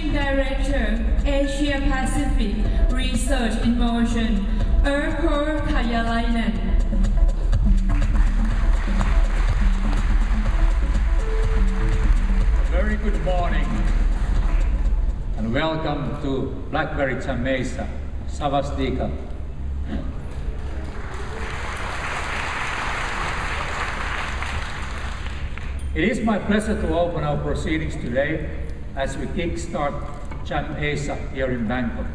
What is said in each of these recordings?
Managing Director, Asia Pacific Research in Motion, Erkko Kajalainen. Very good morning and welcome to BlackBerry Jamaica. Savastika. It is my pleasure to open our proceedings today as we kickstart Jam Asia here in Bangkok.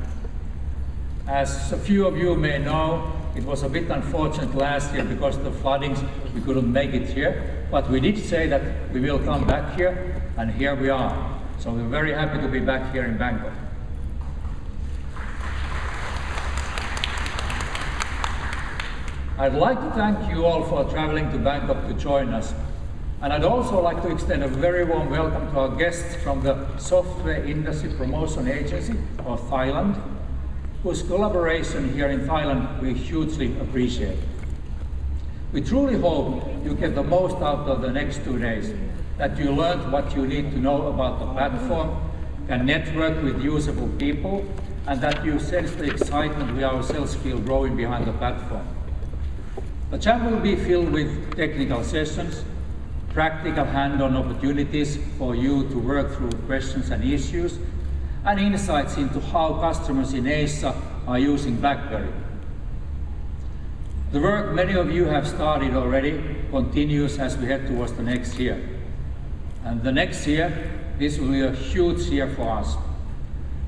As a few of you may know, it was a bit unfortunate last year because of the floodings. We couldn't make it here, but we did say that we will come back here, and here we are. So we're very happy to be back here in Bangkok. I'd like to thank you all for traveling to Bangkok to join us. And I'd also like to extend a very warm welcome to our guests from the Software Industry Promotion Agency, or Thailand, whose collaboration here in Thailand we hugely appreciate. We truly hope you get the most out of the next 2 days, that you learned what you need to know about the platform, can network with usable people, and that you sense the excitement we ourselves feel growing behind the platform. The Jam will be filled with technical sessions, practical hand-on opportunities for you to work through questions and issues, and insights into how customers in Asia are using BlackBerry. The work many of you have started already continues as we head towards the next year. And the next year, this will be a huge year for us,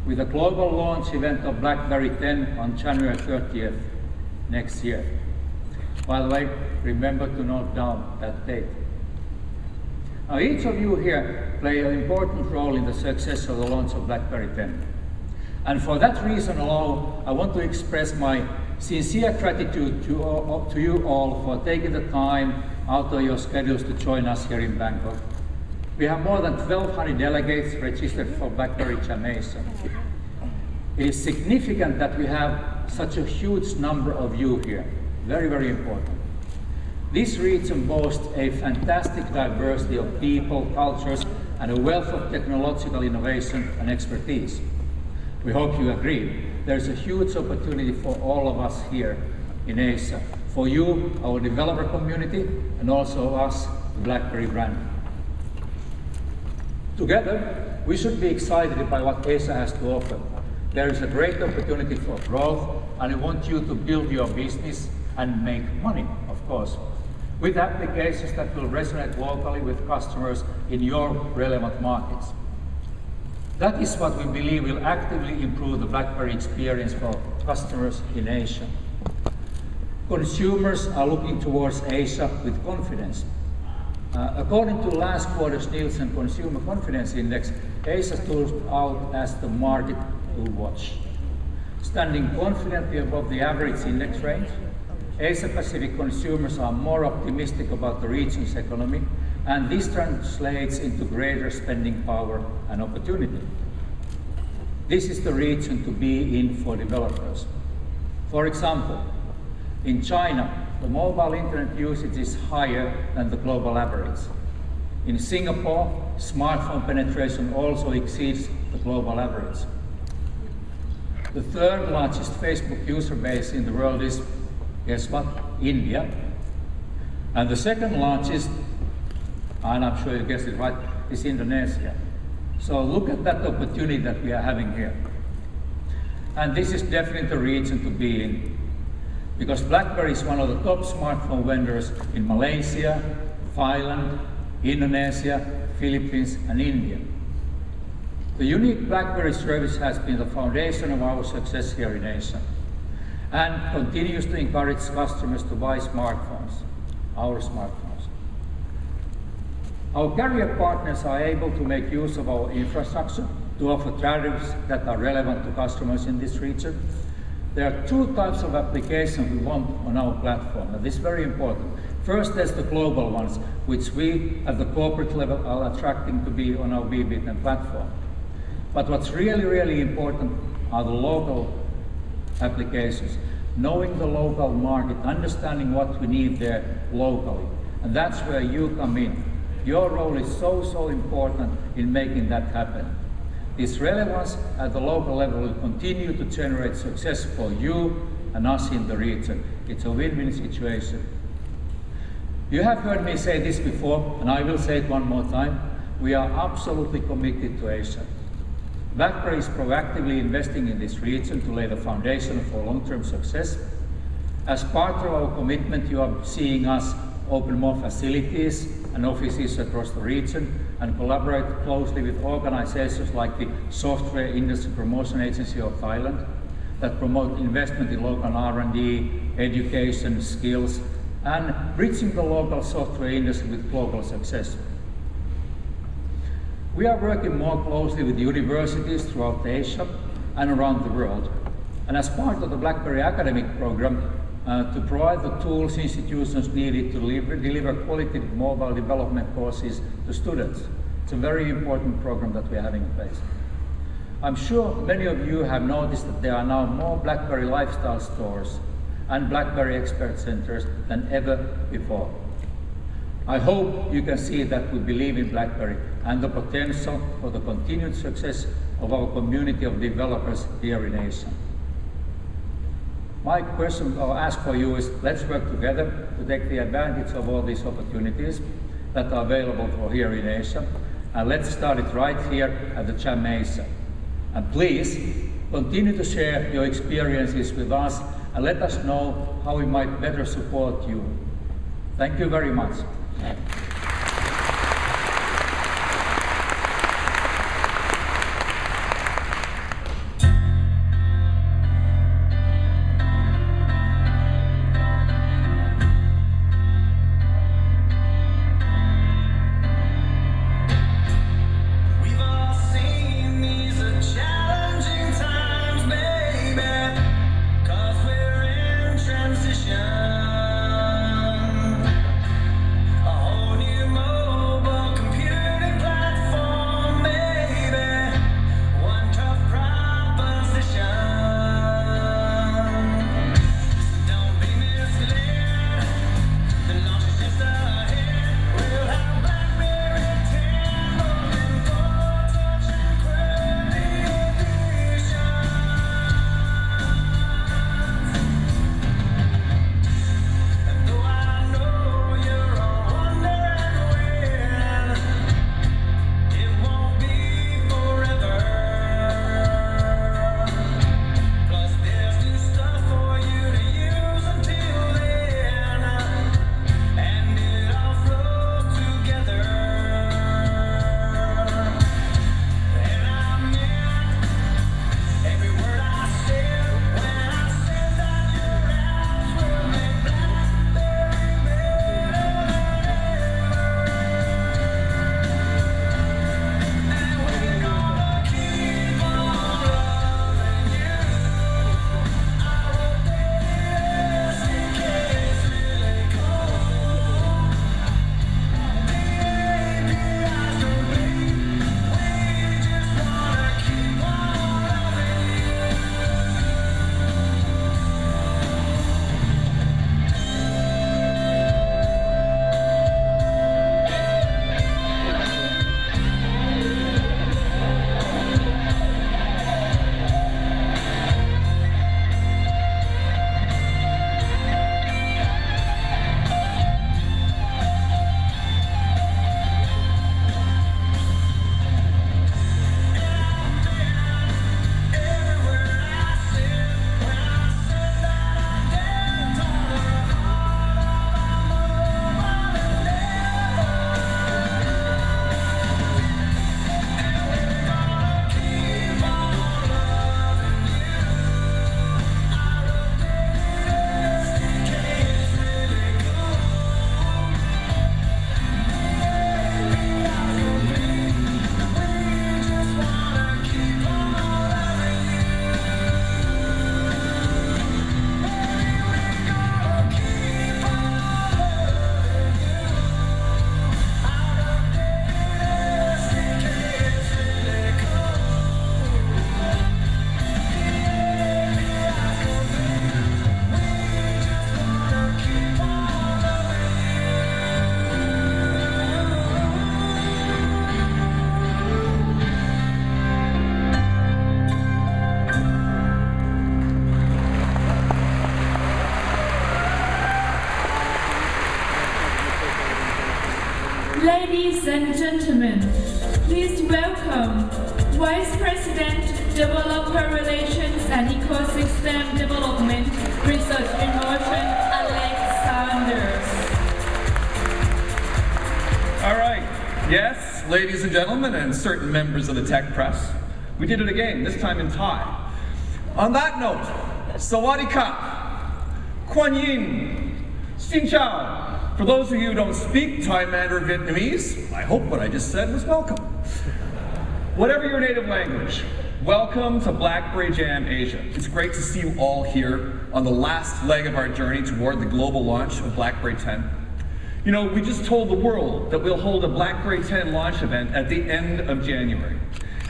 with a global launch event of BlackBerry 10 on January 30th next year. By the way, remember to note down that date. Now, each of you here play an important role in the success of the launch of BlackBerry 10. And for that reason alone, I want to express my sincere gratitude to you all for taking the time out of your schedules to join us here in Bangkok. We have more than 1,200 delegates registered for BlackBerry Jamaica. It is significant that we have such a huge number of you here. Very, very important. This region boasts a fantastic diversity of people, cultures, and a wealth of technological innovation and expertise. We hope you agree. There's a huge opportunity for all of us here in Asia, for you, our developer community, and also us, the BlackBerry brand. Together, we should be excited by what Asia has to offer. There is a great opportunity for growth, and we want you to build your business and make money, of course, with applications that will resonate locally with customers in your relevant markets. That is what we believe will actively improve the BlackBerry experience for customers in Asia. Consumers are looking towards Asia with confidence. According to last quarter's Nielsen Consumer Confidence Index, Asia stood out as the market to watch. Standing confidently above the average index range, Asia-Pacific consumers are more optimistic about the region's economy, and this translates into greater spending power and opportunity. This is the region to be in for developers. For example, in China, the mobile internet usage is higher than the global average. In Singapore, smartphone penetration also exceeds the global average. The third largest Facebook user base in the world is, guess what? India. And the second largest, and I'm sure you guessed it right, is Indonesia. So look at that opportunity that we are having here. And this is definitely a region to be in, because BlackBerry is one of the top smartphone vendors in Malaysia, Thailand, Indonesia, Philippines, and India. The unique BlackBerry service has been the foundation of our success here in Asia, and continues to encourage customers to buy smartphones, our smartphones. Our carrier partners are able to make use of our infrastructure to offer tariffs that are relevant to customers in this region. There are two types of applications we want on our platform, and this is very important. First, there's the global ones, which we at the corporate level are attracting to be on our BB10 platform. But what's really, really important are the local applications, knowing the local market, understanding what we need there locally. And that's where you come in. Your role is so important in making that happen. Its relevance at the local level will continue to generate success for you and us in the region. It's a win-win situation. You have heard me say this before, and I will say it one more time. We are absolutely committed to Asia. BlackBerry is proactively investing in this region to lay the foundation for long-term success. As part of our commitment, you are seeing us open more facilities and offices across the region and collaborate closely with organizations like the Software Industry Promotion Agency of Thailand that promote investment in local R&D, education, skills, and bridging the local software industry with global success. We are working more closely with universities throughout Asia and around the world, and as part of the BlackBerry academic program, to provide the tools institutions needed to deliver quality mobile development courses to students. It's a very important program that we are having in place. I'm sure many of you have noticed that there are now more BlackBerry lifestyle stores and BlackBerry expert centers than ever before. I hope you can see that we believe in BlackBerry and the potential for the continued success of our community of developers here in Asia. My question or ask for you is, let's work together to take the advantage of all these opportunities that are available for here in Asia. And let's start it right here at the Jam Asia. And please continue to share your experiences with us and let us know how we might better support you. Thank you very much. Transition. Ladies and gentlemen, please welcome Vice President, Developer Relations and Ecosystem Development, Research in Motion, Alexander. All right, yes, ladies and gentlemen, and certain members of the tech press, we did it again, this time in Thai. On that note, Sawadee Ka, Kuan Yin, Xin Chao. For those of you who don't speak Thai, Mandarin, Vietnamese, I hope what I just said was welcome. Whatever your native language, welcome to BlackBerry Jam Asia. It's great to see you all here on the last leg of our journey toward the global launch of BlackBerry 10. You know, we just told the world that we'll hold a BlackBerry 10 launch event at the end of January.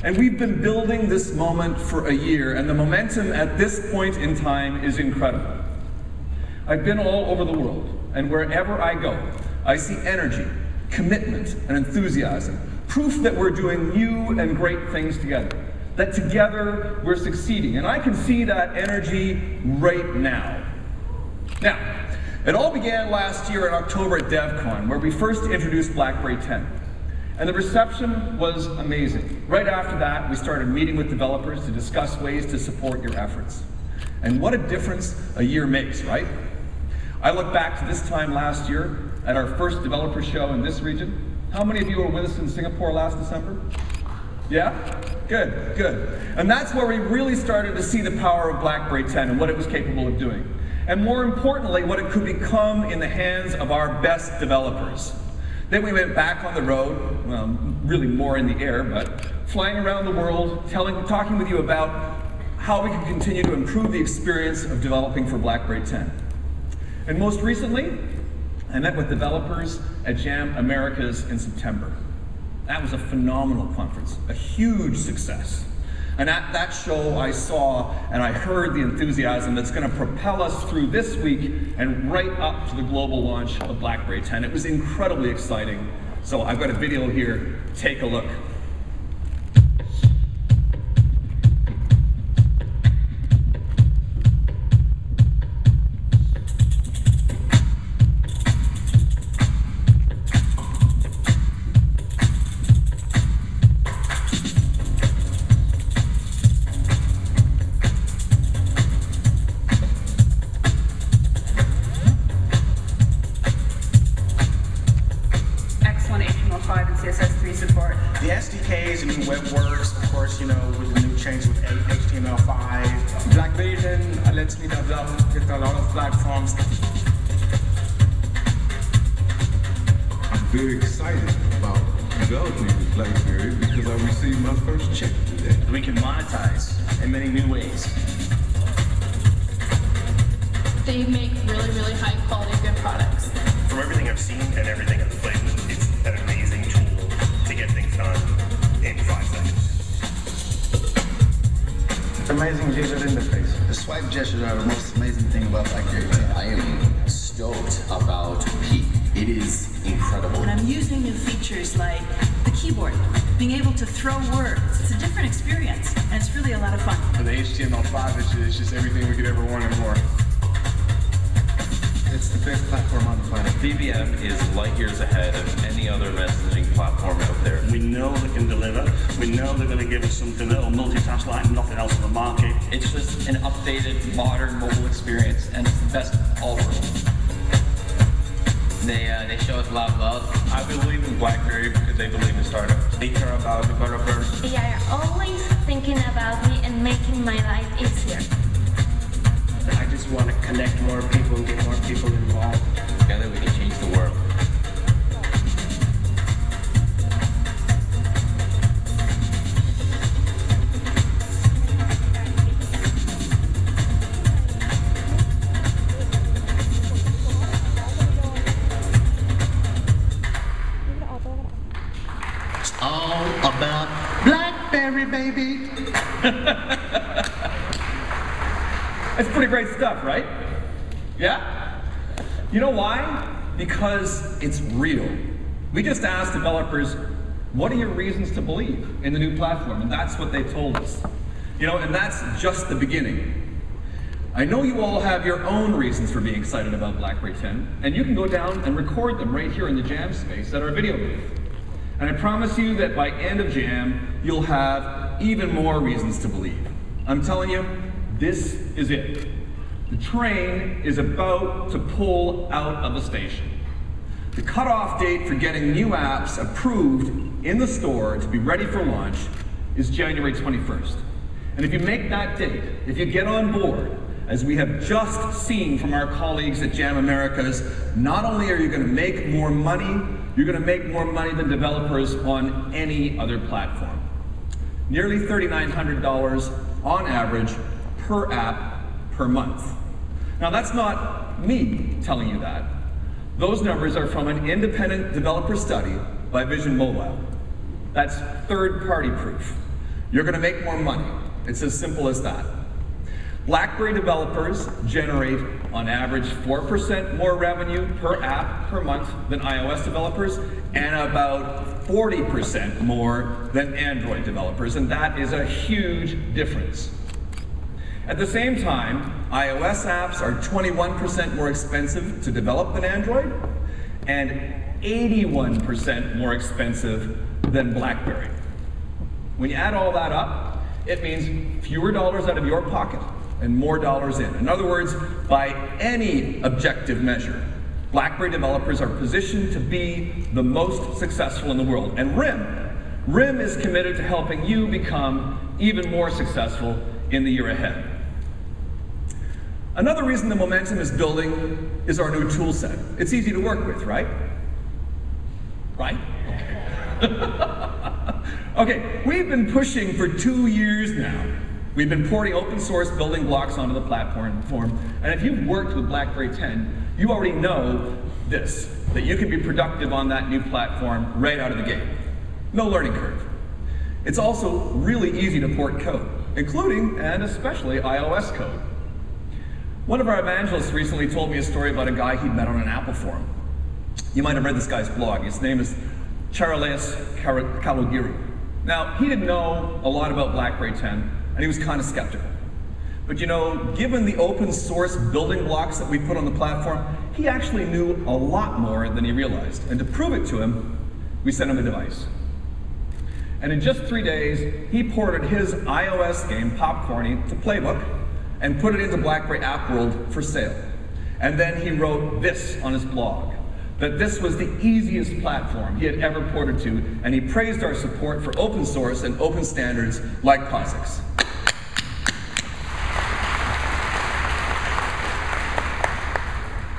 And we've been building this moment for a year, and the momentum at this point in time is incredible. I've been all over the world, and wherever I go, I see energy, commitment, and enthusiasm, proof that we're doing new and great things together, that together we're succeeding, and I can see that energy right now. Now, it all began last year in October at DevCon, where we first introduced BlackBerry 10. And the reception was amazing. Right after that, we started meeting with developers to discuss ways to support your efforts. And what a difference a year makes, right? I look back to this time last year at our first developer show in this region. How many of you were with us in Singapore last December? Yeah? Good, good. And that's where we really started to see the power of BlackBerry 10 and what it was capable of doing. And more importantly, what it could become in the hands of our best developers. Then we went back on the road, well, really more in the air, but flying around the world, talking with you about how we can continue to improve the experience of developing for BlackBerry 10. And most recently, I met with developers at Jam Americas in September. That was a phenomenal conference, a huge success. And at that show, I saw and I heard the enthusiasm that's going to propel us through this week and right up to the global launch of BlackBerry 10. It was incredibly exciting. So I've got a video here. Take a look. Very excited about developing with BlackBerry because I received my first check today. We can monetize in many new ways. They make really, really high quality, good products. From everything I've seen and everything I've played with, it's an amazing tool to get things done in 5 seconds. Amazing user interface. The swipe gestures are the most amazing thing about BlackBerry 10. I am stoked about Peak. It is incredible. And I'm using new features like the keyboard, being able to throw words. It's a different experience, and it's really a lot of fun. For the HTML5, it's just everything we could ever want and more. It's the best platform on the planet. BBM is light years ahead of any other messaging platform out there. We know they can deliver. We know they're going to give us something that will multitask like nothing else on the market. It's just an updated, modern mobile experience, and it's the best of all worlds. They show us a lot of love. I believe in BlackBerry because they believe in startups. They care about developers. They are always thinking about me and making my life easier. I just want to connect more people and get more people involved. Together we can change the world. All about BlackBerry, baby. That's pretty great stuff, right? Yeah? You know why? Because it's real. We just asked developers, what are your reasons to believe in the new platform? And that's what they told us. You know, and that's just the beginning. I know you all have your own reasons for being excited about BlackBerry 10, and you can go down and record them right here in the Jam space at our video booth. And I promise you that by end of Jam, you'll have even more reasons to believe. I'm telling you, this is it. The train is about to pull out of the station. The cutoff date for getting new apps approved in the store to be ready for launch is January 21st. And if you make that date, if you get on board, as we have just seen from our colleagues at Jam Americas, not only are you going to make more money, you're going to make more money than developers on any other platform. Nearly $3,900 on average per app per month. Now that's not me telling you that. Those numbers are from an independent developer study by Vision Mobile. That's third-party proof. You're going to make more money. It's as simple as that. BlackBerry developers generate, on average, 4% more revenue per app per month than iOS developers, and about 40% more than Android developers, and that is a huge difference. At the same time, iOS apps are 21% more expensive to develop than Android, and 81% more expensive than BlackBerry. When you add all that up, it means fewer dollars out of your pocket and more dollars in. In other words, by any objective measure, BlackBerry developers are positioned to be the most successful in the world. And RIM is committed to helping you become even more successful in the year ahead. Another reason the momentum is building is our new tool set. It's easy to work with, right? Right? Okay, we've been pushing for 2 years now. We've been porting open source building blocks onto the platform, and if you've worked with BlackBerry 10, you already know this, that you can be productive on that new platform right out of the gate. No learning curve. It's also really easy to port code, including and especially iOS code. One of our evangelists recently told me a story about a guy he'd met on an Apple forum. You might have read this guy's blog. His name is Charles Kalogiru. Now, he didn't know a lot about BlackBerry 10, and he was kind of skeptical. But you know, given the open source building blocks that we put on the platform, he actually knew a lot more than he realized. And to prove it to him, we sent him a device. And in just 3 days, he ported his iOS game, Popcorny, to Playbook, and put it into BlackBerry App World for sale. And then he wrote this on his blog, that this was the easiest platform he had ever ported to, and he praised our support for open source and open standards like POSIX.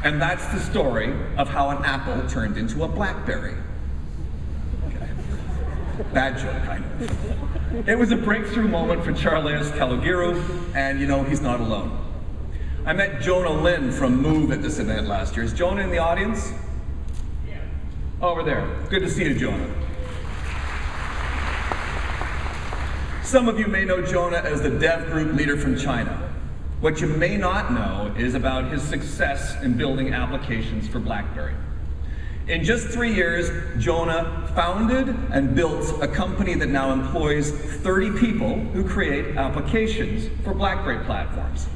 And that's the story of how an apple turned into a BlackBerry. Okay. Bad joke, I know. It was a breakthrough moment for Charles Kalogiru, and you know, he's not alone. I met Jonah Lin from Move at this event last year. Is Jonah in the audience? Yeah. Over there. Good to see you, Jonah. Some of you may know Jonah as the dev group leader from China. What you may not know is about his success in building applications for BlackBerry. In just 3 years, Jonah founded and built a company that now employs 30 people who create applications for BlackBerry platforms.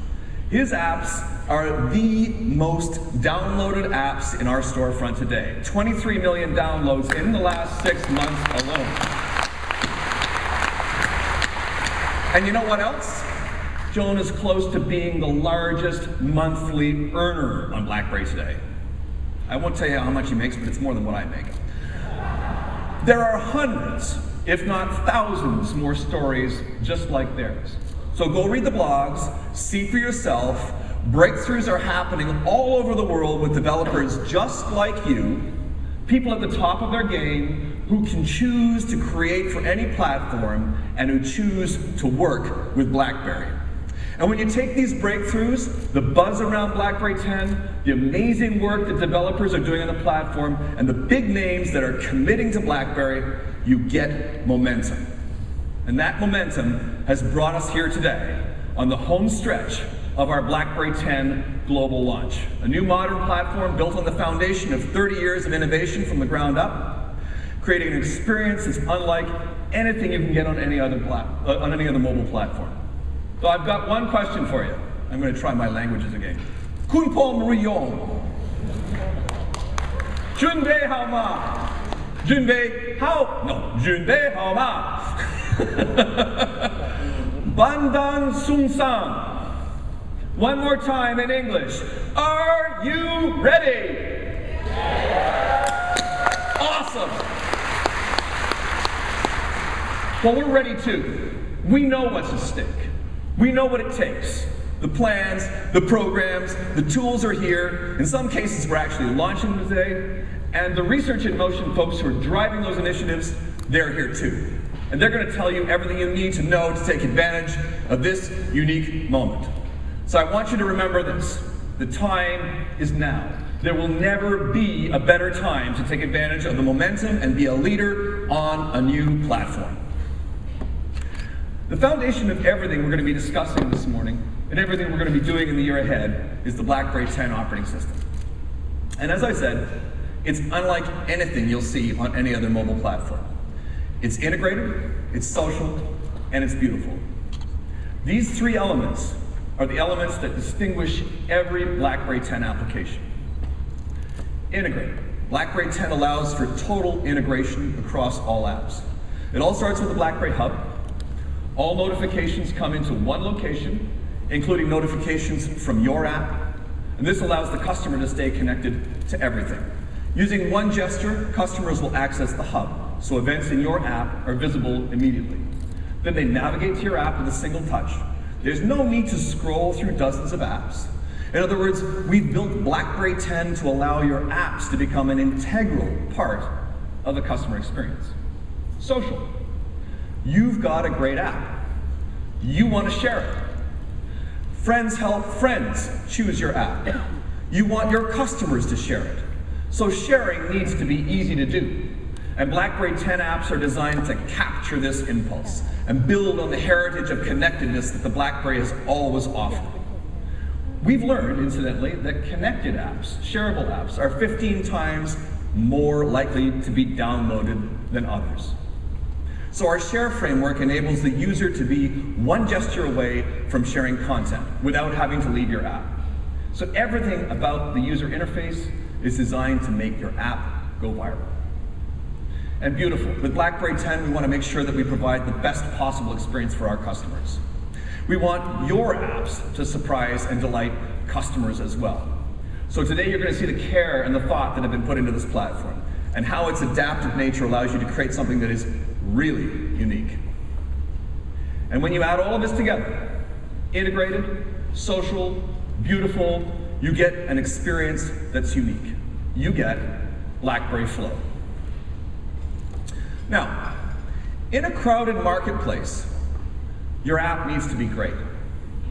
His apps are the most downloaded apps in our storefront today. 23 million downloads in the last 6 months alone. And you know what else? Jonah's close to being the largest monthly earner on BlackBerry today. I won't tell you how much he makes, but it's more than what I make. There are hundreds, if not thousands, more stories just like theirs. So go read the blogs, see for yourself. Breakthroughs are happening all over the world with developers just like you, people at the top of their game who can choose to create for any platform and who choose to work with BlackBerry. And when you take these breakthroughs, the buzz around BlackBerry 10, the amazing work that developers are doing on the platform, and the big names that are committing to BlackBerry, you get momentum. And that momentum has brought us here today on the home stretch of our BlackBerry 10 global launch. A new modern platform built on the foundation of 30 years of innovation from the ground up, creating an experience that's unlike anything you can get on any other mobile platform. So I've got one question for you. I'm going to try my languages again. Kun pom riyong. Chun de hao ma. Junbei hao, no, Junbei hao ma. Bandan sung sang. One more time in English. Are you ready? Awesome. Well, we're ready too. We know what's at stake. We know what it takes. The plans, the programs, the tools are here. In some cases, we're actually launching them today. And the Research in Motion folks who are driving those initiatives, they're here too. And they're going to tell you everything you need to know to take advantage of this unique moment. So I want you to remember this. The time is now. There will never be a better time to take advantage of the momentum and be a leader on a new platform. The foundation of everything we're going to be discussing this morning and everything we're going to be doing in the year ahead is the BlackBerry 10 operating system. And as I said, it's unlike anything you'll see on any other mobile platform. It's integrated, it's social, and it's beautiful. These three elements are the elements that distinguish every BlackBerry 10 application. Integrated. BlackBerry 10 allows for total integration across all apps. It all starts with the BlackBerry Hub. All notifications come into one location, including notifications from your app, and this allows the customer to stay connected to everything. Using one gesture, customers will access the hub, so events in your app are visible immediately. Then they navigate to your app with a single touch. There's no need to scroll through dozens of apps. In other words, we've built BlackBerry 10 to allow your apps to become an integral part of the customer experience. Social. You've got a great app. You want to share it. Friends help friends choose your app. You want your customers to share it. So sharing needs to be easy to do. And BlackBerry 10 apps are designed to capture this impulse and build on the heritage of connectedness that the BlackBerry has always offered. We've learned, incidentally, that connected apps, shareable apps, are 15 times more likely to be downloaded than others. So our share framework enables the user to be one gesture away from sharing content without having to leave your app. So everything about the user interface is designed to make your app go viral. And beautiful. With BlackBerry 10, we want to make sure that we provide the best possible experience for our customers. We want your apps to surprise and delight customers as well. So today you're going to see the care and the thought that have been put into this platform and how its adaptive nature allows you to create something that is really unique. And when you add all of this together, integrated, social, beautiful, you get an experience that's unique. You get BlackBerry Flow. Now, in a crowded marketplace, your app needs to be great.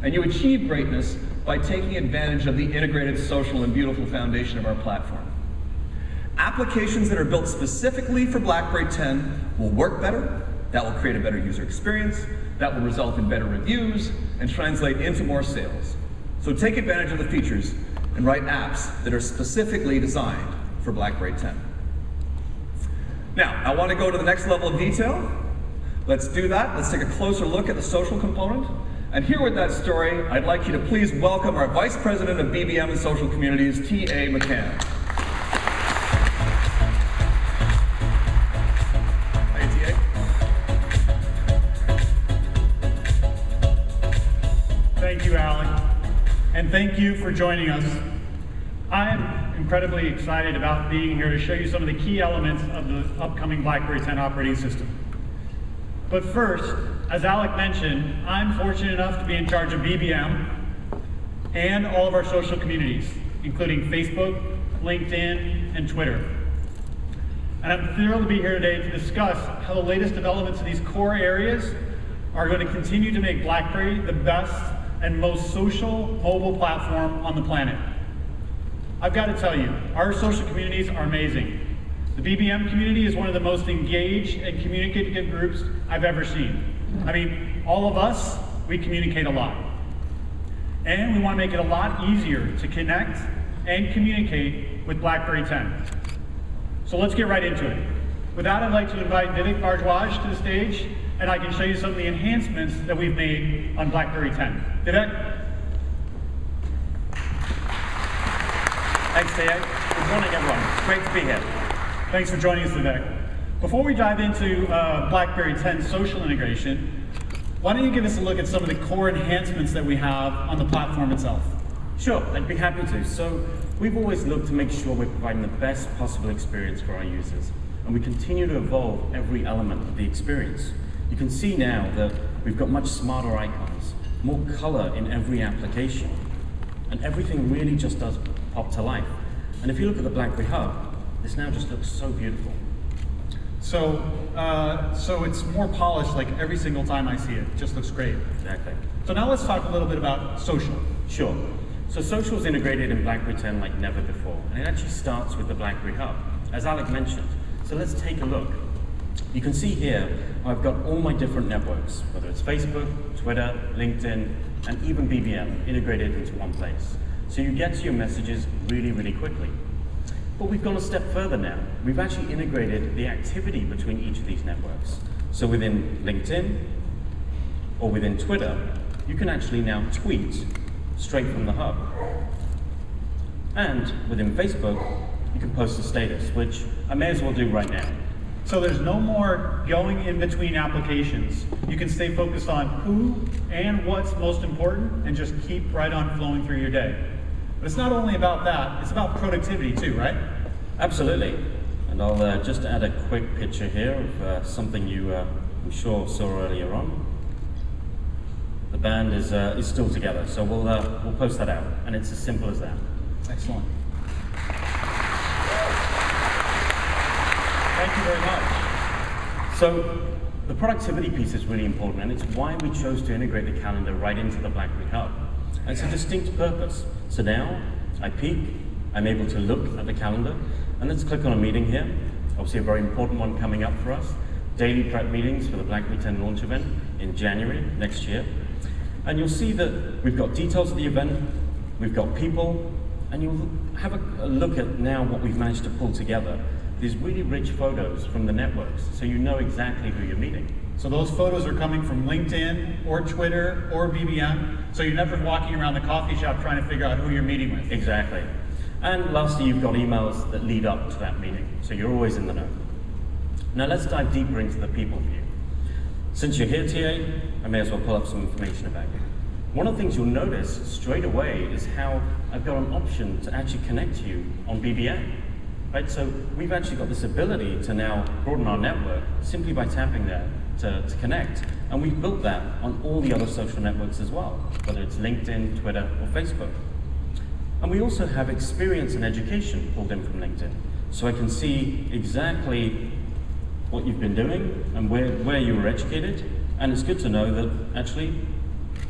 And you achieve greatness by taking advantage of the integrated, social, and beautiful foundation of our platform. Applications that are built specifically for BlackBerry 10 will work better, that will create a better user experience, that will result in better reviews, and translate into more sales. So take advantage of the features and write apps that are specifically designed for BlackBerry 10. Now, I want to go to the next level of detail. Let's do that. Let's take a closer look at the social component. And here with that story, I'd like you to please welcome our Vice President of BBM and Social Communities, T.A. McCann. Thank you, Alec, and thank you for joining us. I am incredibly excited about being here to show you some of the key elements of the upcoming BlackBerry 10 operating system. But first, as Alec mentioned, I'm fortunate enough to be in charge of BBM and all of our social communities, including Facebook, LinkedIn, and Twitter. And I'm thrilled to be here today to discuss how the latest developments in these core areas are going to continue to make BlackBerry the best and most social mobile platform on the planet. I've got to tell you, our social communities are amazing. The BBM community is one of the most engaged and communicative groups I've ever seen. I mean, all of us, we communicate a lot. And we want to make it a lot easier to connect and communicate with BlackBerry 10. So let's get right into it. With that, I'd like to invite Vivek Bhardwaj to the stage, and I can show you some of the enhancements that we've made on BlackBerry 10. Vivek? Thanks, T.A. Good morning, everyone. Great to be here. Thanks for joining us, Vivek. Before we dive into BlackBerry 10 social integration, why don't you give us a look at some of the core enhancements that we have on the platform itself? Sure, I'd be happy to. So we've always looked to make sure we're providing the best possible experience for our users, and we continue to evolve every element of the experience. You can see now that we've got much smarter icons, more color in every application, and everything really just does pop to life. And if you look at the BlackBerry Hub, this now just looks so beautiful. So it's more polished like every single time I see it. It just looks great. Exactly. So now let's talk a little bit about social. Sure. So social is integrated in BlackBerry 10 like never before, and it actually starts with the BlackBerry Hub, as Alec mentioned. So let's take a look. You can see here I've got all my different networks, whether it's Facebook, Twitter, LinkedIn, and even BBM integrated into one place. So you get to your messages really, really quickly. But we've gone a step further now. We've actually integrated the activity between each of these networks. So within LinkedIn or within Twitter, you can actually now tweet straight from the hub. And within Facebook, you can post a status, which I may as well do right now. So there's no more going in between applications. You can stay focused on who and what's most important and just keep right on flowing through your day. But it's not only about that, it's about productivity too, right? Absolutely. And I'll just add a quick picture here of something you, I'm sure, saw earlier on. The band is still together, so we'll post that out, and it's as simple as that. Excellent. Thank you very much. So the productivity piece is really important, and it's why we chose to integrate the calendar right into the BlackBerry Hub. And it's a distinct purpose. So now I peek, I'm able to look at the calendar, and let's click on a meeting here. Obviously a very important one coming up for us. Daily prep meetings for the BlackBerry 10 launch event in January next year. And you'll see that we've got details of the event, we've got people, and you'll have a look at now what we've managed to pull together. These really rich photos from the networks, so you know exactly who you're meeting. So those photos are coming from LinkedIn or Twitter or BBM, so you're never walking around the coffee shop trying to figure out who you're meeting with. Exactly. And lastly, you've got emails that lead up to that meeting, so you're always in the know. Now let's dive deeper into the people view. Since you're here today, I may as well pull up some information about you. One of the things you'll notice straight away is how I've got an option to actually connect you on BBM. Right? So we've actually got this ability to now broaden our network simply by tapping there to connect. And we've built that on all the other social networks as well, whether it's LinkedIn, Twitter, or Facebook. And we also have experience and education pulled in from LinkedIn. So I can see exactly what you've been doing and where you were educated. And it's good to know that actually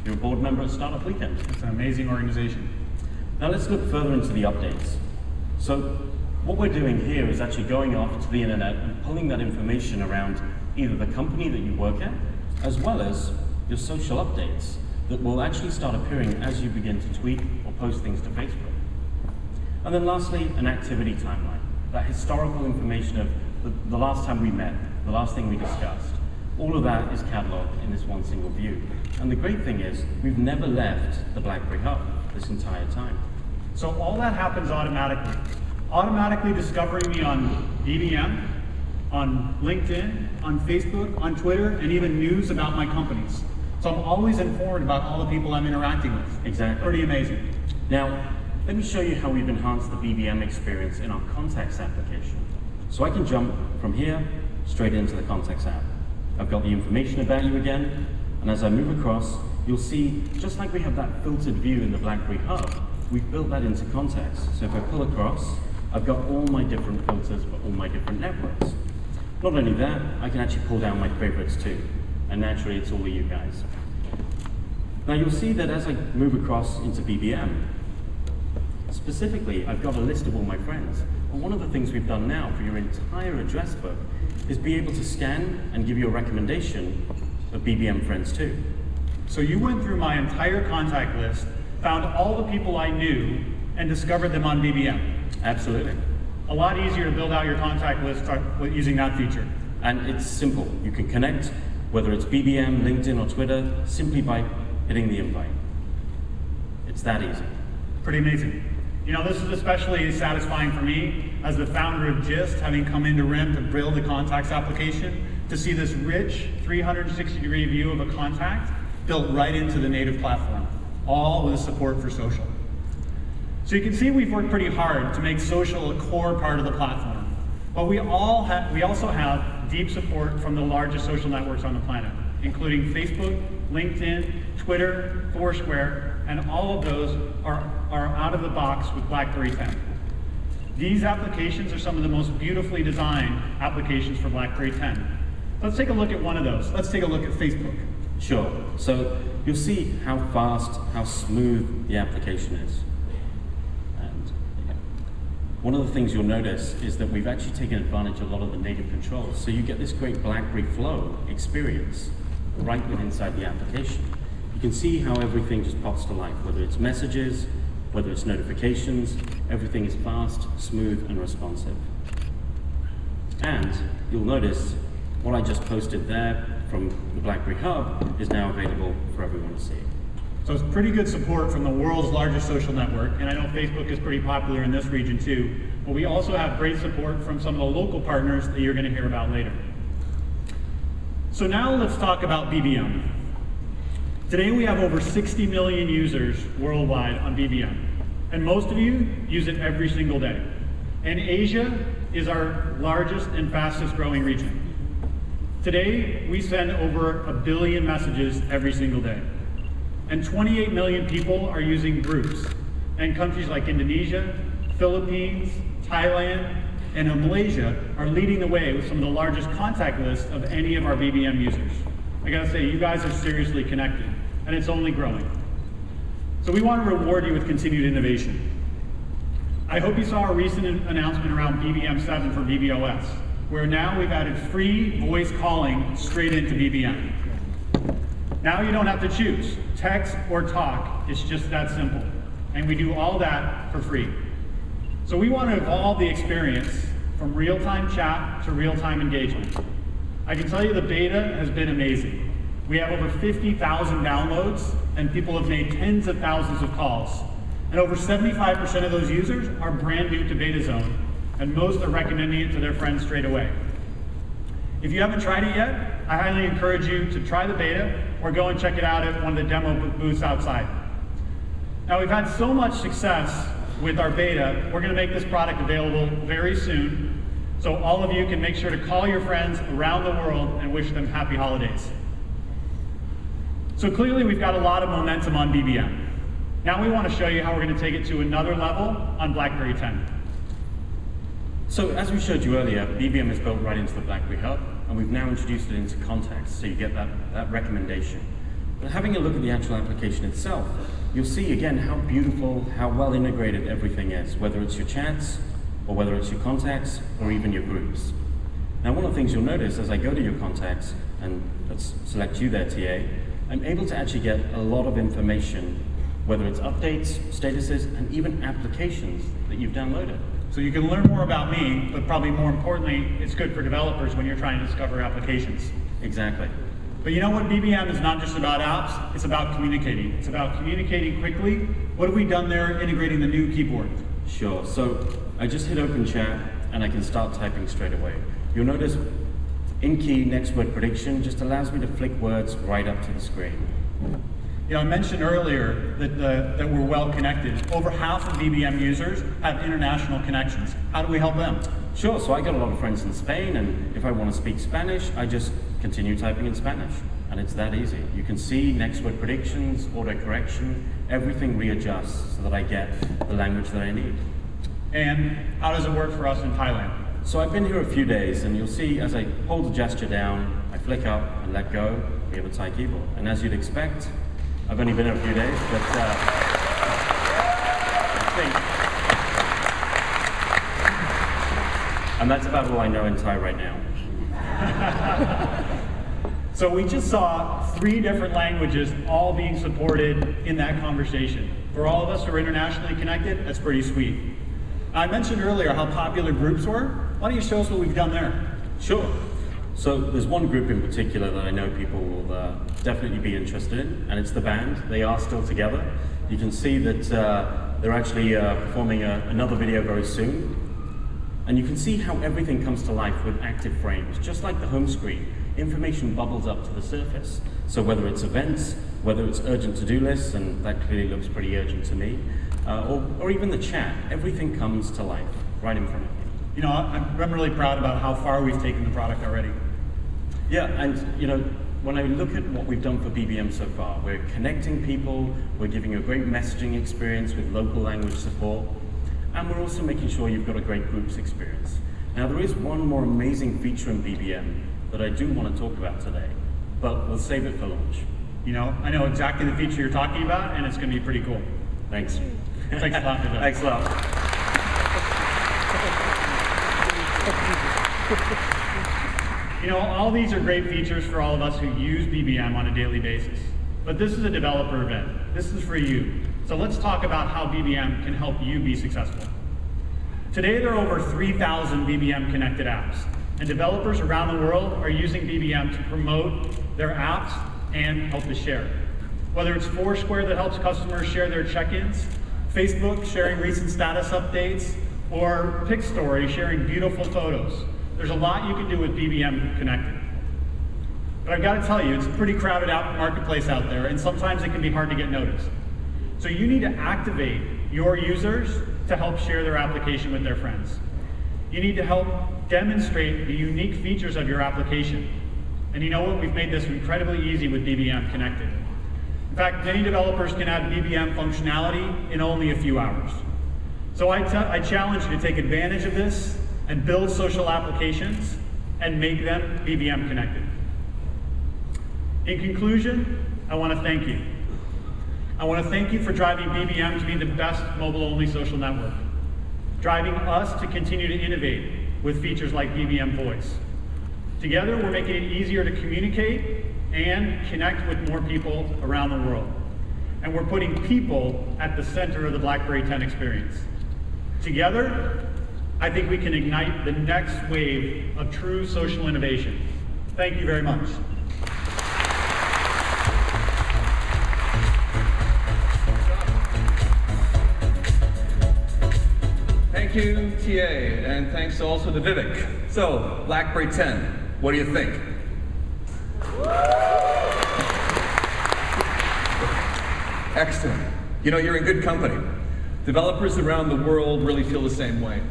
you're a board member at Startup Weekend. It's an amazing organization. Now let's look further into the updates. So what we're doing here is actually going off to the internet and pulling that information around either the company that you work at, as well as your social updates that will actually start appearing as you begin to tweet or post things to Facebook. And then lastly, an activity timeline, that historical information of the last time we met, the last thing we discussed. All of that is cataloged in this one single view. And the great thing is, we've never left the BlackBerry Hub this entire time. So all that happens automatically. Automatically discovering me on BBM, on LinkedIn, on Facebook, on Twitter, and even news about my companies. So I'm always informed about all the people I'm interacting with. Exactly. Pretty amazing. Now, let me show you how we've enhanced the BBM experience in our Contacts application. So I can jump from here straight into the Contacts app. I've got the information about you again, and as I move across, you'll see, just like we have that filtered view in the BlackBerry Hub, we've built that into Contacts. So if I pull across, I've got all my different filters for all my different networks. Not only that, I can actually pull down my favorites too. And naturally, it's all of you guys. Now you'll see that as I move across into BBM, specifically, I've got a list of all my friends. And one of the things we've done now for your entire address book is be able to scan and give you a recommendation of BBM friends too. So you went through my entire contact list, found all the people I knew, and discovered them on BBM. Absolutely. A lot easier to build out your contact list using that feature. And it's simple. You can connect, whether it's BBM, LinkedIn, or Twitter, simply by hitting the invite. It's that easy. Pretty amazing. You know, this is especially satisfying for me as the founder of GIST, having come into RIM to build a contacts application, to see this rich 360-degree view of a contact built right into the native platform, all with support for social. So you can see we've worked pretty hard to make social a core part of the platform. But we also have deep support from the largest social networks on the planet, including Facebook, LinkedIn, Twitter, Foursquare, and all of those are out of the box with BlackBerry 10. These applications are some of the most beautifully designed applications for BlackBerry 10. Let's take a look at one of those. Let's take a look at Facebook. Sure. So you'll see how fast, how smooth the application is. And one of the things you'll notice is that we've actually taken advantage of a lot of the native controls. So you get this great BlackBerry flow experience right within inside the application. You can see how everything just pops to life, whether it's messages, whether it's notifications, everything is fast, smooth, and responsive. And you'll notice what I just posted there from the BlackBerry Hub is now available for everyone to see. So it's pretty good support from the world's largest social network, and I know Facebook is pretty popular in this region too, but we also have great support from some of the local partners that you're going to hear about later. So now let's talk about BBM. Today we have over 60 million users worldwide on BBM, and most of you use it every single day. And Asia is our largest and fastest growing region. Today, we send over 1 billion messages every single day. And 28 million people are using groups. And countries like Indonesia, Philippines, Thailand, and Malaysia are leading the way with some of the largest contact lists of any of our BBM users. I gotta say, you guys are seriously connected, and it's only growing. So we want to reward you with continued innovation. I hope you saw our recent announcement around BBM 7 for BBOS, where now we've added free voice calling straight into BBM. Now you don't have to choose, text or talk, it's just that simple. And we do all that for free. So we want to evolve the experience from real-time chat to real-time engagement. I can tell you the beta has been amazing. We have over 50,000 downloads, and people have made tens of thousands of calls. And over 75% of those users are brand new to Beta Zone, and most are recommending it to their friends straight away. If you haven't tried it yet, I highly encourage you to try the beta or go and check it out at one of the demo booths outside. Now, we've had so much success with our beta, we're going to make this product available very soon, so all of you can make sure to call your friends around the world and wish them happy holidays. So clearly we've got a lot of momentum on BBM. Now we want to show you how we're going to take it to another level on BlackBerry 10. So as we showed you earlier, BBM is built right into the BlackBerry Hub, and we've now introduced it into context, so you get that recommendation. But having a look at the actual application itself, you'll see again how beautiful, how well integrated everything is, whether it's your chats, or whether it's your contacts, or even your groups. Now one of the things you'll notice as I go to your contacts, and let's select you there, TA, I'm able to actually get a lot of information, whether it's updates, statuses, and even applications that you've downloaded. So you can learn more about me, but probably more importantly, it's good for developers when you're trying to discover applications. Exactly. But you know what? BBM is not just about apps, it's about communicating. It's about communicating quickly. What have we done there integrating the new keyboard? Sure, so I just hit open chat and I can start typing straight away. You'll notice in-key next word prediction just allows me to flick words right up to the screen. You know, I mentioned earlier that we're well connected. Over half of BBM users have international connections. How do we help them? Sure, so I got a lot of friends in Spain, and if I want to speak Spanish, I just continue typing in Spanish. And it's that easy. You can see next word predictions, auto-correction, everything readjusts so that I get the language that I need. And how does it work for us in Thailand? So I've been here a few days, and you'll see as I hold the gesture down, I flick up and let go, we have a Thai keyboard. And as you'd expect, I've only been here a few days, but I think. And that's about all I know in Thai right now. So we just saw 3 different languages all being supported in that conversation. For all of us who are internationally connected, that's pretty sweet. I mentioned earlier how popular groups were. Why don't you show us what we've done there? Sure. So there's one group in particular that I know people will definitely be interested in, and it's the band. They are still together. You can see that They're actually performing another video very soon. And you can see how everything comes to life with active frames. Just like the home screen, information bubbles up to the surface. So whether it's events, whether it's urgent to-do lists, and that clearly looks pretty urgent to me, or even the chat, everything comes to life right in front of you. You know, I'm really proud about how far we've taken the product already. Yeah, and you know, when I look at what we've done for BBM so far, we're connecting people, we're giving you a great messaging experience with local language support, and we're also making sure you've got a great groups experience. Now, there is one more amazing feature in BBM that I do want to talk about today, but we'll save it for launch. You know, I know exactly the feature you're talking about, and it's going to be pretty cool. Thanks. Thanks a lot, Vivek. Thanks a lot. You know, all these are great features for all of us who use BBM on a daily basis. But this is a developer event. This is for you. So let's talk about how BBM can help you be successful. Today, there are over 3,000 BBM connected apps, and developers around the world are using BBM to promote their apps and help to share. Whether it's Foursquare that helps customers share their check-ins, Facebook sharing recent status updates, or PicStory sharing beautiful photos. There's a lot you can do with BBM connected. But I've got to tell you, it's a pretty crowded marketplace out there, and sometimes it can be hard to get noticed. So you need to activate your users to help share their application with their friends. You need to help demonstrate the unique features of your application. And you know what? We've made this incredibly easy with BBM Connected. In fact, many developers can add BBM functionality in only a few hours. So I challenge you to take advantage of this and build social applications and make them BBM Connected. In conclusion, I want to thank you. I want to thank you for driving BBM to be the best mobile-only social network, driving us to continue to innovate with features like BBM Voice. Together, we're making it easier to communicate and connect with more people around the world. And we're putting people at the center of the BlackBerry 10 experience. Together, I think we can ignite the next wave of true social innovation. Thank you very much. Thank you, TA, and thanks also to Vivek. So, BlackBerry 10, what do you think? Excellent. You know, you're in good company. Developers around the world really feel the same way.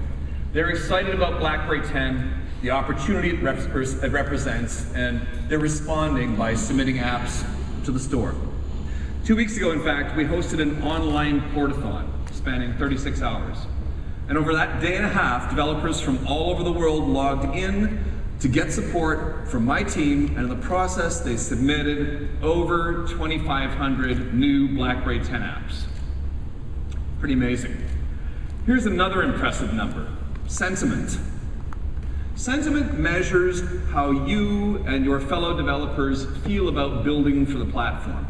They're excited about BlackBerry 10, the opportunity it represents, and they're responding by submitting apps to the store. 2 weeks ago, in fact, we hosted an online portathon spanning 36 hours. And over that day and a half, developers from all over the world logged in to get support from my team, and in the process, they submitted over 2,500 new BlackBerry 10 apps. Pretty amazing. Here's another impressive number, sentiment. Sentiment measures how you and your fellow developers feel about building for the platform.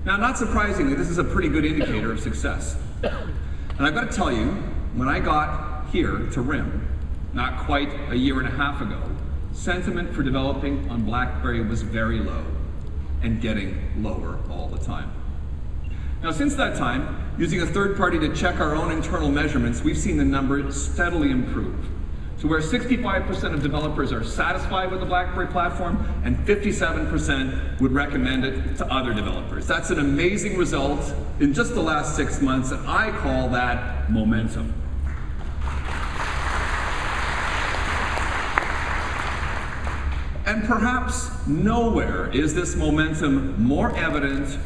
Now, not surprisingly, this is a pretty good indicator of success. And I've got to tell you, when I got here to RIM, not quite a year and a half ago, sentiment for developing on BlackBerry was very low and getting lower all the time. Now, since that time, using a third party to check our own internal measurements, we've seen the number steadily improve. So where 65% of developers are satisfied with the BlackBerry platform and 57% would recommend it to other developers. That's an amazing result in just the last 6 months, and I call that momentum. And perhaps nowhere is this momentum more evident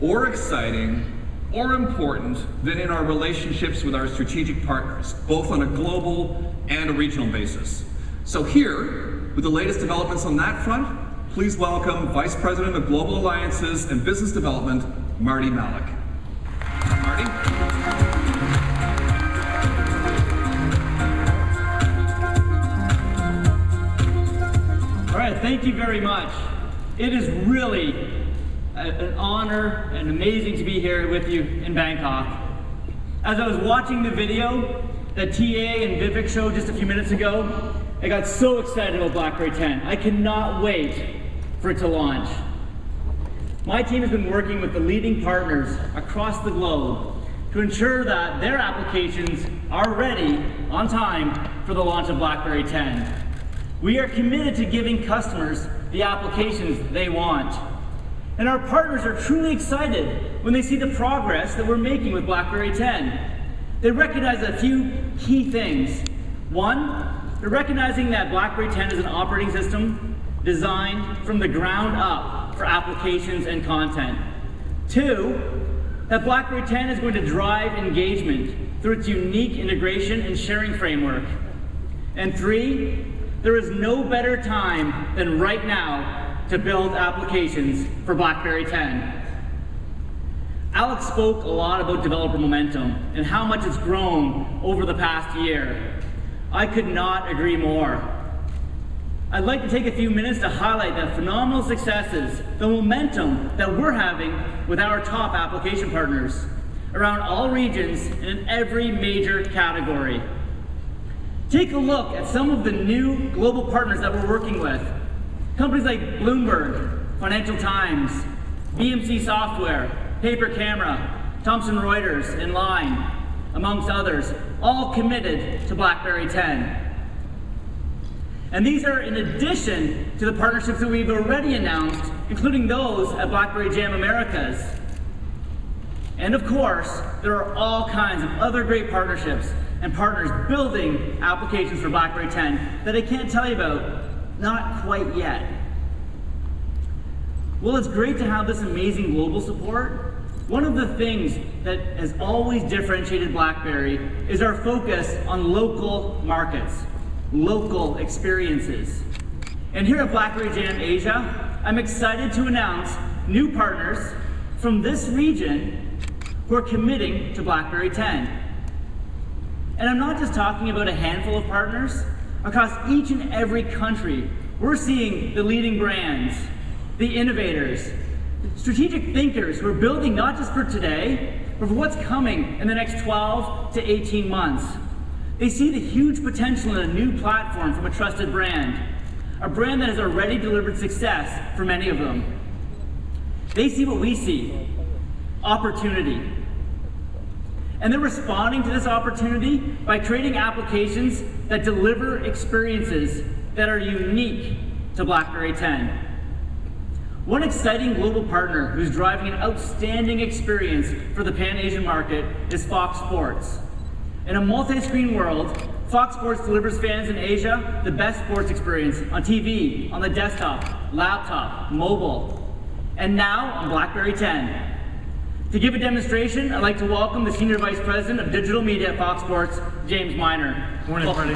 or exciting or important than in our relationships with our strategic partners, both on a global and a regional basis. So here, with the latest developments on that front, please welcome Vice President of Global Alliances and Business Development, Marty Malik. Marty? All right, thank you very much. It is really an honor and amazing to be here with you in Bangkok. As I was watching the video that TA and Vivek showed just a few minutes ago, I got so excited about BlackBerry 10. I cannot wait for it to launch. My team has been working with the leading partners across the globe to ensure that their applications are ready on time for the launch of BlackBerry 10. We are committed to giving customers the applications they want. And our partners are truly excited when they see the progress that we're making with BlackBerry 10. They recognize a few key things. One, they're recognizing that BlackBerry 10 is an operating system designed from the ground up for applications and content. Two, that BlackBerry 10 is going to drive engagement through its unique integration and sharing framework. And three, there is no better time than right now to build applications for BlackBerry 10. Alex spoke a lot about developer momentum and how much it's grown over the past year. I could not agree more. I'd like to take a few minutes to highlight the phenomenal successes, the momentum that we're having with our top application partners around all regions and in every major category. Take a look at some of the new global partners that we're working with. Companies like Bloomberg, Financial Times, BMC Software, Paper Camera, Thomson Reuters, Inline, amongst others, all committed to BlackBerry 10. And these are in addition to the partnerships that we've already announced, including those at BlackBerry Jam Americas. And of course, there are all kinds of other great partnerships and partners building applications for BlackBerry 10 that I can't tell you about, not quite yet. Well, it's great to have this amazing global support. One of the things that has always differentiated BlackBerry is our focus on local markets, local experiences. And here at BlackBerry Jam Asia, I'm excited to announce new partners from this region who are committing to BlackBerry 10. And I'm not just talking about a handful of partners. Across each and every country, we're seeing the leading brands, the innovators, the strategic thinkers who are building not just for today, but for what's coming in the next 12 to 18 months. They see the huge potential in a new platform from a trusted brand, a brand that has already delivered success for many of them. They see what we see, opportunity. And they're responding to this opportunity by creating applications that deliver experiences that are unique to BlackBerry 10. One exciting global partner who's driving an outstanding experience for the Pan-Asian market is Fox Sports. In a multi-screen world, Fox Sports delivers fans in Asia the best sports experience on TV, on the desktop, laptop, mobile, and now on BlackBerry 10. To give a demonstration, I'd like to welcome the Senior Vice President of Digital Media at Fox Sports, James Miner. Morning, Freddie.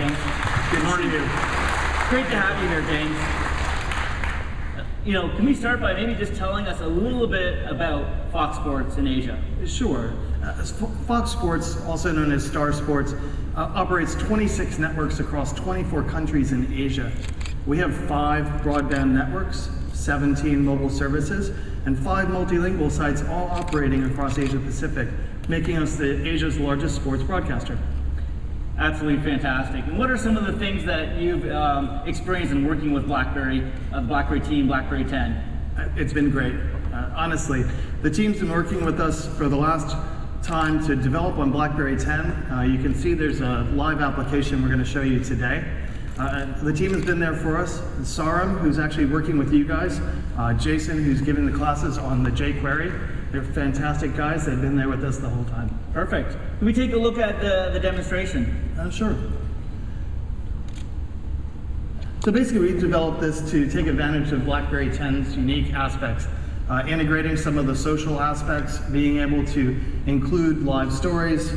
Good morning. Great to have you here, James. Can we start by maybe just telling us a little bit about Fox Sports in Asia? Sure. Fox Sports, also known as Star Sports, operates 26 networks across 24 countries in Asia. We have 5 broadband networks, 17 mobile services, and 5 multilingual sites, all operating across Asia Pacific, making us Asia's largest sports broadcaster. Absolutely fantastic. And what are some of the things that you've experienced in working with BlackBerry, the BlackBerry team, BlackBerry 10? It's been great. Honestly, the team's been working with us for the last time to develop on BlackBerry 10. You can see there's a live application we're going to show you today. The team has been there for us. Saram, who's actually working with you guys. Jason, who's giving the classes on the jQuery. They're fantastic guys. They've been there with us the whole time. Perfect. Can we take a look at the demonstration? Sure. So basically, we developed this to take advantage of BlackBerry 10's unique aspects. Integrating some of the social aspects, being able to include live stories,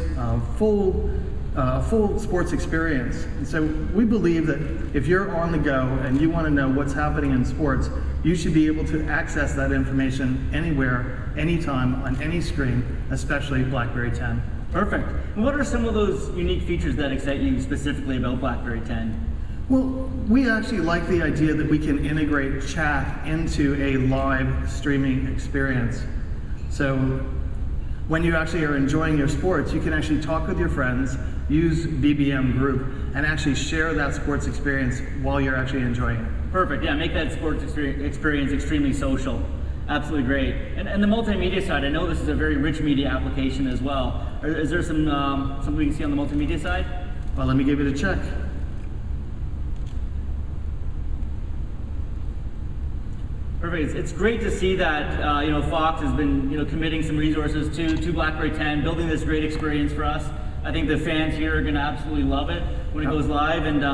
full sports experience. And so we believe that if you're on the go and you want to know what's happening in sports, you should be able to access that information anywhere, anytime, on any screen, especially BlackBerry 10. Perfect. And what are some of those unique features that excite you specifically about BlackBerry 10? Well, we actually like the idea that we can integrate chat into a live streaming experience. So when you actually are enjoying your sports, you can actually talk with your friends, use BBM Group, and actually share that sports experience while you're actually enjoying it. Perfect, yeah, make that sports experience extremely social. Absolutely great. And the multimedia side, I know this is a very rich media application as well. Is there something we can see on the multimedia side? Well, let me give it a check. Perfect. It's great to see that Fox has been committing some resources to BlackBerry 10, building this great experience for us. I think the fans here are going to absolutely love it when it goes live, and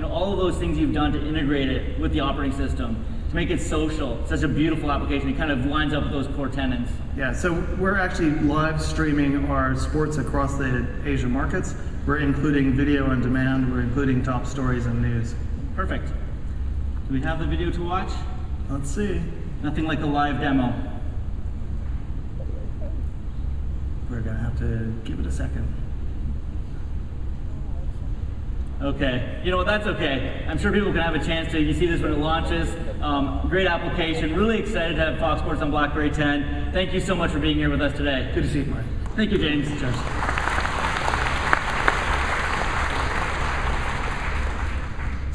all of those things you've done to integrate it with the operating system, to make it social. It's such a beautiful application. It kind of lines up with those core tenets. Yeah, so we're actually live streaming our sports across the Asia markets. We're including video on demand. We're including top stories and news. Perfect. Do we have the video to watch? Let's see. Nothing like a live demo. We're gonna have to give it a second. Okay, you know what, that's okay. I'm sure people can have a chance to, you see this when it launches. Great application, really excited to have Fox Sports on BlackBerry 10. Thank you so much for being here with us today. Good to see you, Mike. Thank you, James. Cheers.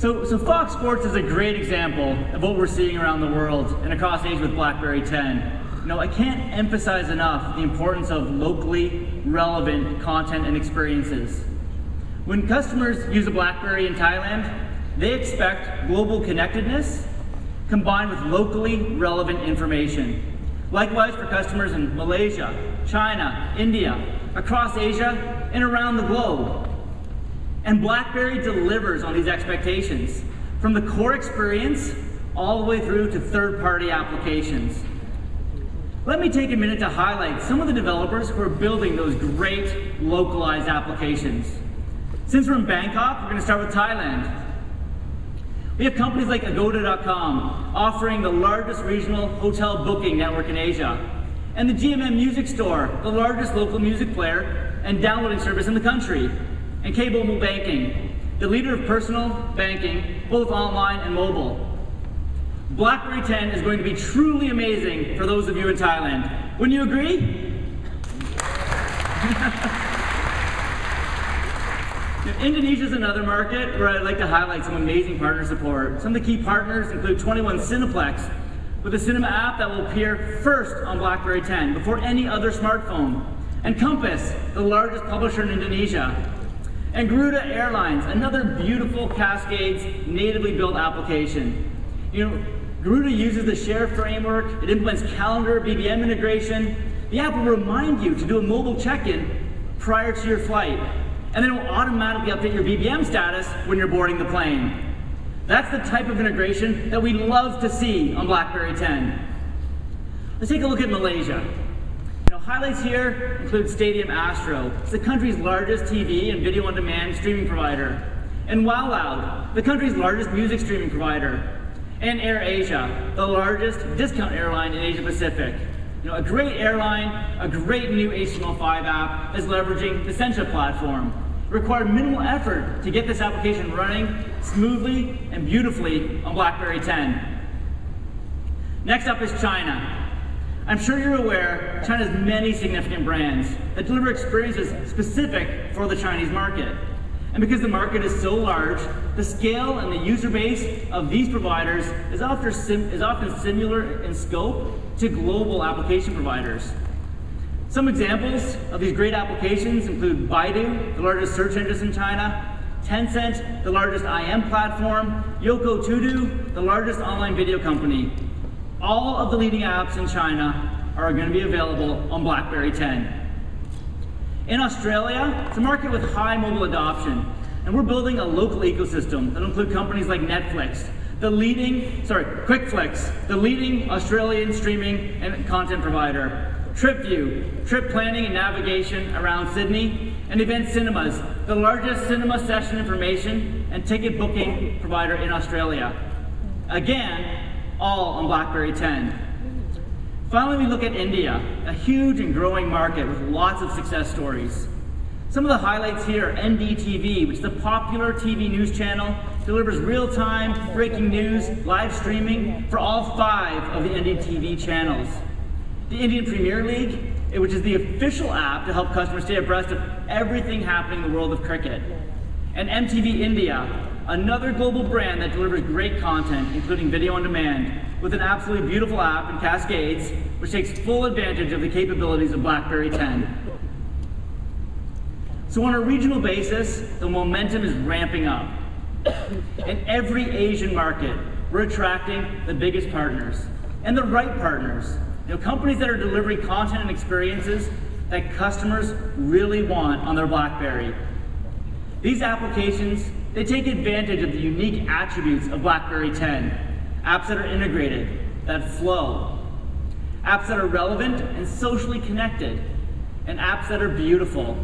So Fox Sports is a great example of what we're seeing around the world and across Asia with BlackBerry 10. I can't emphasize enough the importance of locally relevant content and experiences. When customers use a BlackBerry in Thailand, they expect global connectedness combined with locally relevant information. Likewise for customers in Malaysia, China, India, across Asia, and around the globe. And BlackBerry delivers on these expectations, from the core experience all the way through to third-party applications. Let me take a minute to highlight some of the developers who are building those great localized applications. Since we're in Bangkok, we're going to start with Thailand. We have companies like Agoda.com offering the largest regional hotel booking network in Asia, and the GMM Music Store, the largest local music player and downloading service in the country, and K-Mobile Banking, the leader of personal banking, both online and mobile. BlackBerry 10 is going to be truly amazing for those of you in Thailand. Wouldn't you agree? Indonesia is another market where I'd like to highlight some amazing partner support. Some of the key partners include 21 Cineplex, with a cinema app that will appear first on BlackBerry 10 before any other smartphone, and Compass, the largest publisher in Indonesia, and Garuda Airlines, another beautiful Cascades natively built application. Garuda uses the Share framework, it implements calendar, BBM integration. The app will remind you to do a mobile check-in prior to your flight, and then it will automatically update your BBM status when you're boarding the plane. That's the type of integration that we love to see on BlackBerry 10. Let's take a look at Malaysia. Highlights here include Stadium Astro. It's the country's largest TV and video on demand streaming provider. And WowLoud, the country's largest music streaming provider. And AirAsia, the largest discount airline in Asia Pacific. A great airline, a great new HTML5 app that's leveraging the Sencha platform. It required minimal effort to get this application running smoothly and beautifully on BlackBerry 10. Next up is China. I'm sure you're aware China has many significant brands that deliver experiences specific for the Chinese market. And because the market is so large, the scale and the user base of these providers is often similar in scope to global application providers. Some examples of these great applications include Baidu, the largest search engine in China, Tencent, the largest IM platform, Youku Tudou, the largest online video company. All of the leading apps in China are going to be available on BlackBerry 10. In Australia, it's a market with high mobile adoption, and we're building a local ecosystem that will include companies like Netflix, QuickFlix, the leading Australian streaming and content provider, TripView, trip planning and navigation around Sydney, and Event Cinemas, the largest cinema session information and ticket booking provider in Australia. Again, all on BlackBerry 10. Finally, we look at India, a huge and growing market with lots of success stories. Some of the highlights here are NDTV, which is a popular TV news channel, delivers real-time breaking news, live streaming for all 5 of the NDTV channels. The Indian Premier League, which is the official app to help customers stay abreast of everything happening in the world of cricket. And MTV India, another global brand that delivers great content, including video on demand, with an absolutely beautiful app in Cascades, which takes full advantage of the capabilities of BlackBerry 10. So on a regional basis, the momentum is ramping up. In every Asian market, we're attracting the biggest partners, and the right partners. Companies that are delivering content and experiences that customers really want on their BlackBerry. These applications, they take advantage of the unique attributes of BlackBerry 10. Apps that are integrated, that flow. Apps that are relevant and socially connected. And apps that are beautiful.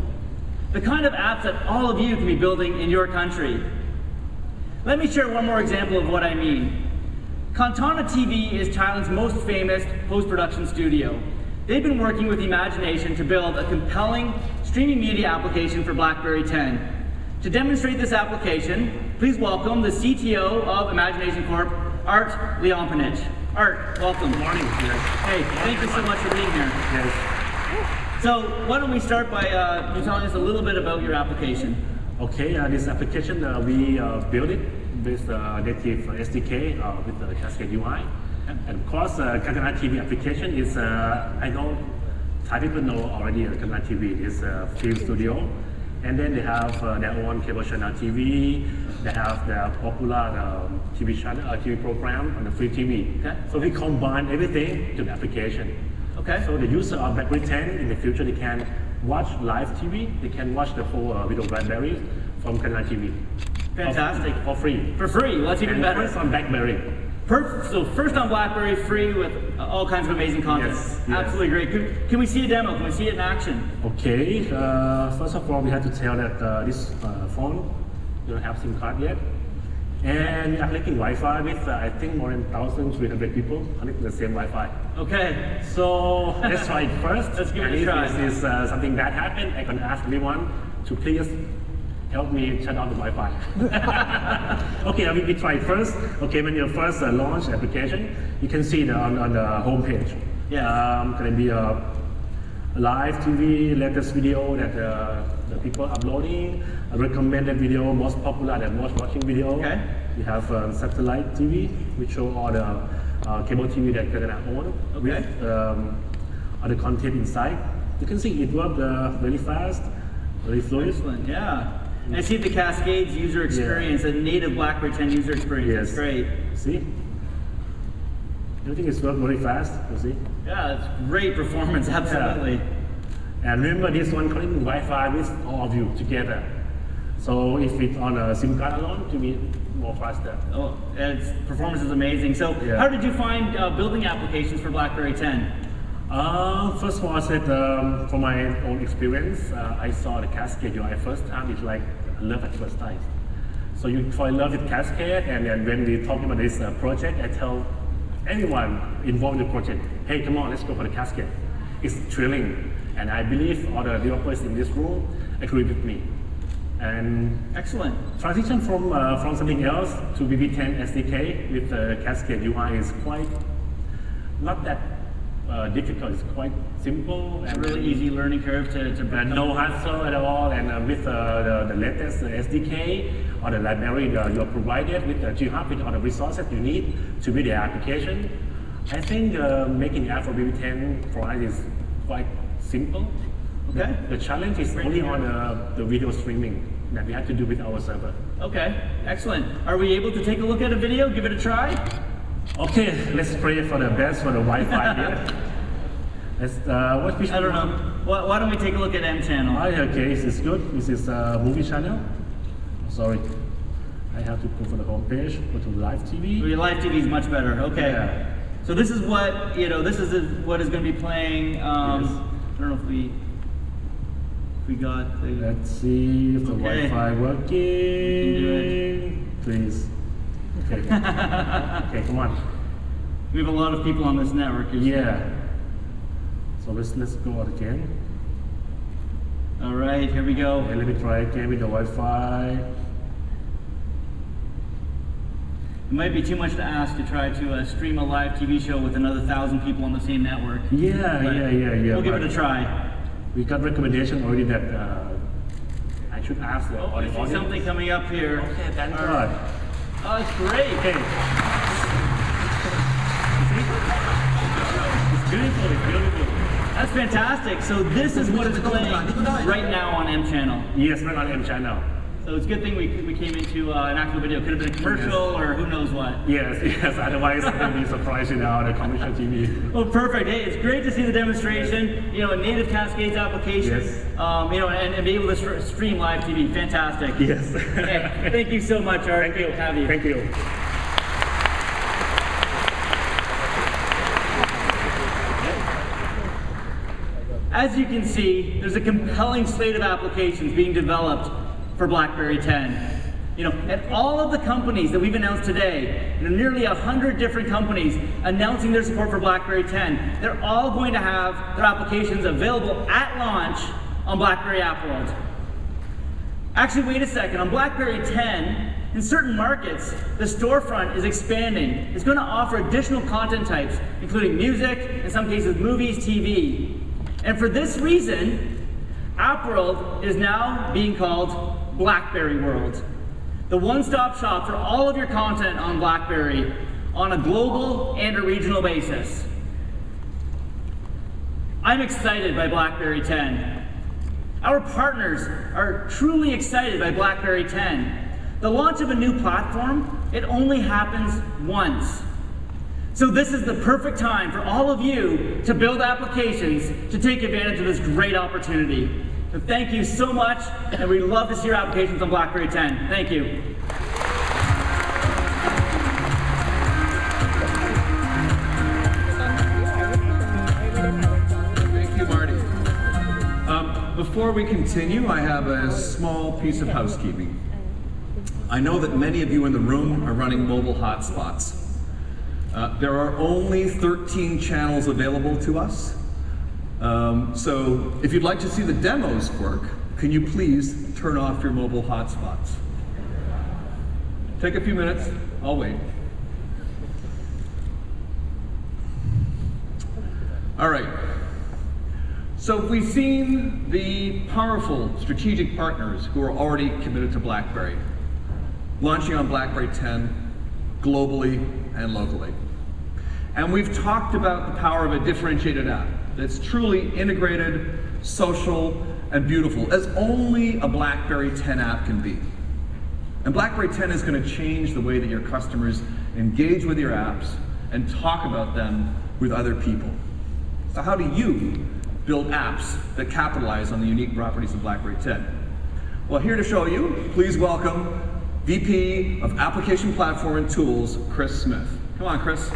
The kind of apps that all of you can be building in your country. Let me share one more example of what I mean. Kantana TV is Thailand's most famous post-production studio. They've been working with imagination to build a compelling streaming media application for BlackBerry 10. To demonstrate this application, please welcome the CTO of Imagination Corp, Art Leompanic. Art, welcome. Good morning. Yes. Hey, thank you so much for being here. Yes. So why don't we start by you telling us a little bit about your application. Okay, this application, we built it with native SDK with the Cascade UI. And of course, Kantana TV application is, I know Thai people know already Kantana TV is a film studio. And then they have their own cable channel TV. They have their popular TV channel, TV program on the free TV. Okay. So we combine everything to the application. Okay. So the user of BlackBerry 10 in the future, they can watch live TV. They can watch the whole video BlackBerry from Kantana TV. Fantastic. For free. For free. Well, that's even better. First on BlackBerry. So first on BlackBerry, free with all kinds of amazing content. Yes, absolutely great. Can we see a demo? Can we see it in action? Okay. First of all, we have to tell that this phone don't have SIM card yet, and we are connecting Wi-Fi with I think more than 1,300 people connecting the same Wi-Fi. Okay. So let's try it first. Let's give it a try. If this is something bad happened, I can ask everyone to please help me shut off the Wi-Fi. Okay, we try it first. Okay, when you first launch the application, you can see on the home page. Yeah. Can be a live TV, latest video that the people uploading, a recommended video, most popular and most watching video. Okay. We have satellite TV, which show all the cable TV that Kantana own with all the content inside. You can see it works very fast, very fluid. Excellent, yeah. And I see the Cascades user experience, a native BlackBerry 10 user experience. Yes. That's great. See? Everything is working very fast, you see? Yeah, it's great performance, absolutely. Yeah. And remember this one connecting Wi-Fi with all of you together. So if it's on a SIM card alone, to be more faster. Oh, its performance is amazing. So how did you find building applications for BlackBerry 10? First of all, I said from my own experience, I saw the Cascade UI first time. It's like love at first sight. So you fall in love with Cascade, and then when we talk about this project, I tell anyone involved in the project, hey, come on, let's go for the Cascade. It's thrilling, and I believe all the developers in this room agree with me. And excellent. Transition from something else to BB10 SDK with Cascade UI is quite not that difficult. It's quite simple and really easy learning curve to and no hassle at all. And with the latest SDK or the library you are provided with GitHub with all the resources you need to build the application, I think making the app for BB10 for us is quite simple. Okay. The challenge is only on the video streaming that we have to do with our server. Okay, excellent. Are we able to take a look at a video, give it a try? Okay, let's pray for the best for the Wi-Fi here. I don't know. Why don't we take a look at M channel? Okay, this is good. This is a movie channel. Sorry, I have to go for the home page. Go to live TV. Your live TV is much better. Okay. Yeah. So this is what This is what is going to be playing. Yes. I don't know if we got the. Let's see if the Wi-Fi working. Please. Okay. Okay, come on. We have a lot of people on this network. Yeah. So let's go out again. All right, here we go. Okay, let me try again with the Wi-Fi. It might be too much to ask to try to stream a live TV show with another 1,000 people on the same network. Yeah. We'll give it a try. We got recommendation already that I should ask the I see something coming up here. Okay, thank God. Oh, that's great. Okay. It's beautiful, it's beautiful. That's fantastic. So this is what is playing right now on M Channel. Yes, right on M Channel. So it's a good thing we came into an actual video. Could have been a commercial or who knows what. Yes, otherwise it would be surprising now, the commercial TV. Well, perfect. Hey, it's great to see the demonstration, a native Cascades application, yes. And be able to stream live TV. Fantastic. Yes. Hey, thank you so much, Art. Thank you. Great to have you. Thank you. As you can see, there's a compelling slate of applications being developed for BlackBerry 10. And all of the companies that we've announced today, nearly 100 different companies announcing their support for BlackBerry 10, they're all going to have their applications available at launch on BlackBerry App World. Actually, wait a second, on BlackBerry 10, in certain markets, the storefront is expanding. It's going to offer additional content types, including music, in some cases movies, TV. And for this reason, App World is now being called BlackBerry World, the one-stop shop for all of your content on BlackBerry on a global and a regional basis. I'm excited by BlackBerry 10. Our partners are truly excited by BlackBerry 10. The launch of a new platform, it only happens once. So this is the perfect time for all of you to build applications to take advantage of this great opportunity. So thank you so much, and we'd love to see your applications on BlackBerry 10. Thank you. Thank you, Marty. Before we continue, I have a small piece of housekeeping. I know that many of you in the room are running mobile hotspots. There are only 13 channels available to us. So if you'd like to see the demos work, can you please turn off your mobile hotspots? Take a few minutes, I'll wait. All right. So we've seen the powerful strategic partners who are already committed to BlackBerry, launching on BlackBerry 10 globally and locally. And we've talked about the power of a differentiated app that's truly integrated, social, and beautiful, as only a BlackBerry 10 app can be. And BlackBerry 10 is going to change the way that your customers engage with your apps and talk about them with other people. So how do you build apps that capitalize on the unique properties of BlackBerry 10? Well, here to show you, please welcome VP of Application Platform and Tools, Chris Smith. Come on, Chris.